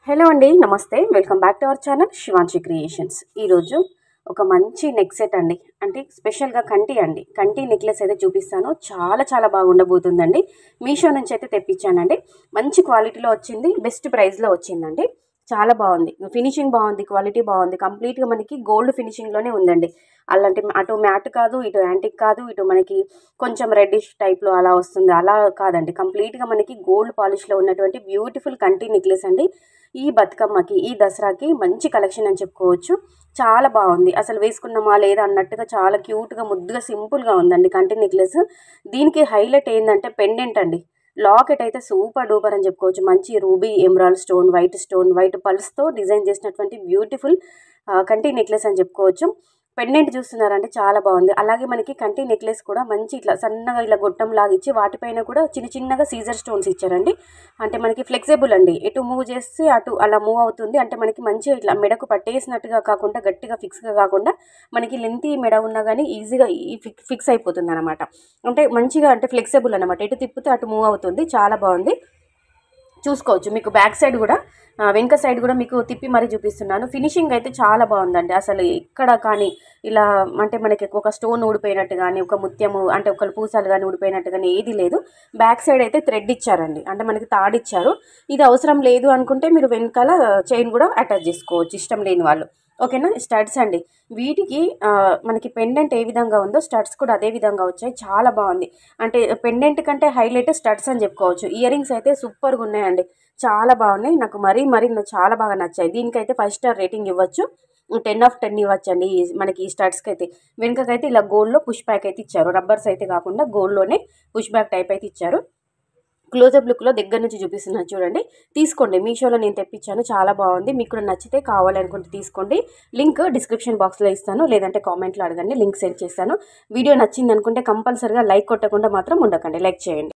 Hello అండి, నమస్తే. Welcome back to our channel Shivanshi creations. ఈరోజు ఒక మంచి నెక్ సెట్ అండి, అంటే స్పెషల్గా కంటి నెక్లెస్ అయితే చూపిస్తాను. చాలా బాగుండబోతుందండి. మీషో నుంచి అయితే తెప్పించానండి. మంచి క్వాలిటీలో వచ్చింది, బెస్ట్ ప్రైస్లో వచ్చిందండి. చాలా బాగుంది, ఫినిషింగ్ బాగుంది, క్వాలిటీ బాగుంది. కంప్లీట్గా మనకి గోల్డ్ ఫినిషింగ్లోనే ఉందండి. అలాంటి అటు మ్యాట్ కాదు, ఇటు యాంటిక్ కాదు, ఇటు మనకి కొంచెం రెడ్డిష్ టైప్లో అలా వస్తుంది, అలా కాదండి. కంప్లీట్గా మనకి గోల్డ్ పాలిష్లో ఉన్నటువంటి బ్యూటిఫుల్ కంటి నెక్లెస్ అండి. ఈ బతుకమ్మకి, ఈ దసరాకి మంచి కలెక్షన్ అని చెప్పుకోవచ్చు. చాలా బాగుంది, అసలు వేసుకున్నామా లేదా అన్నట్టుగా చాలా క్యూట్గా, ముద్దుగా, సింపుల్గా ఉందండి కంటి నెక్లెస్. దీనికి హైలైట్ ఏంటంటే పెండెంట్ అండి. లాకెట్ అయితే సూపర్ డూపర్ అని చెప్పుకోవచ్చు. మంచి రూబీ ఎమరాల్డ్ స్టోన్, వైట్ పల్స్తో డిజైన్ చేసినటువంటి బ్యూటిఫుల్ కంటి నెక్లెస్ అని చెప్పుకోవచ్చు. పెండెంట్ చూస్తున్నారంటే చాలా బాగుంది. అలాగే మనకి కంటి నెక్లెస్ కూడా మంచి ఇట్లా సన్నగా ఇలా గొట్టం లాగా ఇచ్చి వాటిపైన కూడా చిన్నగా సీజర్ స్టోన్స్ ఇచ్చారండి. అంటే మనకి ఫ్లెక్సిబుల్ అండి, ఎటు మూవ్ చేస్తే అటు అలా మూవ్ అవుతుంది. అంటే మనకి మంచిగా ఇట్లా మెడకు పట్టేసినట్టుగా కాకుండా, గట్టిగా ఫిక్స్గా కాకుండా, మనకి లెంతీ మెడ ఉన్నా కానీ ఈజీగా ఫిక్స్ అయిపోతుంది అనమాట. అంటే మంచిగా, అంటే ఫ్లెక్సిబుల్ అనమాట, ఎటు తిప్పితే అటు మూవ్ అవుతుంది. చాలా బాగుంది, చూసుకోవచ్చు. మీకు బ్యాక్ సైడ్ కూడా, వెనుక సైడ్ కూడా మీకు తిప్పి మరీ చూపిస్తున్నాను. ఫినిషింగ్ అయితే చాలా బాగుందండి. అసలు ఎక్కడ కానీ ఇలా అంటే మనకి ఒక స్టోన్ ఊడిపోయినట్టు కానీ, ఒక ముత్యము అంటే ఒక పూసలు కానీ ఊడిపోయినట్టు కానీ ఏది లేదు. బ్యాక్ సైడ్ అయితే థ్రెడ్ ఇచ్చారండి, అంటే మనకి తాడిచ్చారు. ఇది అవసరం లేదు అనుకుంటే మీరు వెనకాల చైన్ కూడా అటాచ్ చేసుకోవచ్చు, ఇష్టం లేని వాళ్ళు. ఓకేనా. స్టడ్స్ అండి, వీటికి మనకి పెండెంట్ ఏ విధంగా ఉందో స్టడ్స్ కూడా అదే విధంగా వచ్చాయి. చాలా బాగుంది, అంటే పెండెంట్ కంటే హైలైట్ స్టడ్స్ అని చెప్పుకోవచ్చు. ఇయర్ రింగ్స్ అయితే సూపర్గా ఉన్నాయండి, చాలా బాగున్నాయి. నాకు మరీ చాలా బాగా నచ్చాయి. దీనికైతే 5 స్టార్ రేటింగ్ ఇవ్వచ్చు, 10 ఆఫ్ 10 ఇవ్వచ్చు అండి. మనకి ఈ స్టడ్స్కి అయితే వెనుకకైతే ఇలా గోల్డ్లో పుష్ బ్యాక్ అయితే ఇచ్చారు. రబ్బర్స్ అయితే కాకుండా గోల్డ్లోనే పుష్ బ్యాక్ టైప్ అయితే ఇచ్చారు. క్లోజప్ లుక్లో దగ్గర నుంచి చూపిస్తున్నాను చూడండి. తీసుకోండి, మీషోలో నేను తెప్పించాను, చాలా బాగుంది. మీకు కూడా నచ్చితే కావాలనుకుంటే తీసుకోండి. లింక్ డిస్క్రిప్షన్ బాక్స్లో ఇస్తాను, లేదంటే కామెంట్లో అడగండి, లింక్ సెండ్ చేస్తాను. వీడియో నచ్చింది అనుకుంటే కంపల్సరీగా లైక్ కొట్టకుండా మాత్రం ఉండకండి, లైక్ చేయండి.